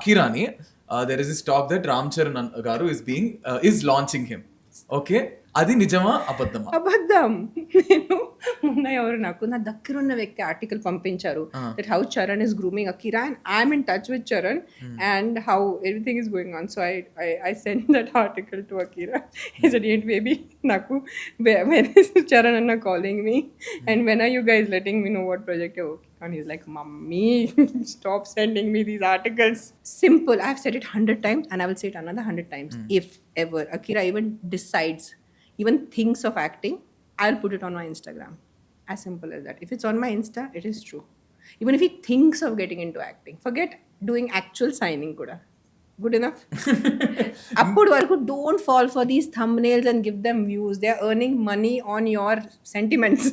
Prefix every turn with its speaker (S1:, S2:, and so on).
S1: Akirani, there is this talk that Ram Charan garu is launching him. Okay, అది నిజమా అబద్ధమా?
S2: అబద్ధం. నేను మొన్న ఎవరు నాకు నా దగ్గరున్న వ్యక్తి ఆర్టికల్ పంపించారు that how Charan is grooming Akira and I'm in touch with Charan and how everything is going on. So I send that article to Akira. He said ఏంటి బేబీ నాకు వెన్ ఇస్ చరణ్ అన్న calling me and when are you guys letting me know what project you're working on? He's like, Mummy, stop sending me these articles. Simple. I've said it 100 times and I will say it another 100 times. If ever Akira even decides, even thinks of acting, I'll put it on my Instagram. As simple as that. If it's on my Insta, it is true. Even if he thinks of getting into acting, forget doing actual signing kuda. Good enough. Appudu varaku don't fall for these thumbnails and give them views. They are earning money on your sentiments.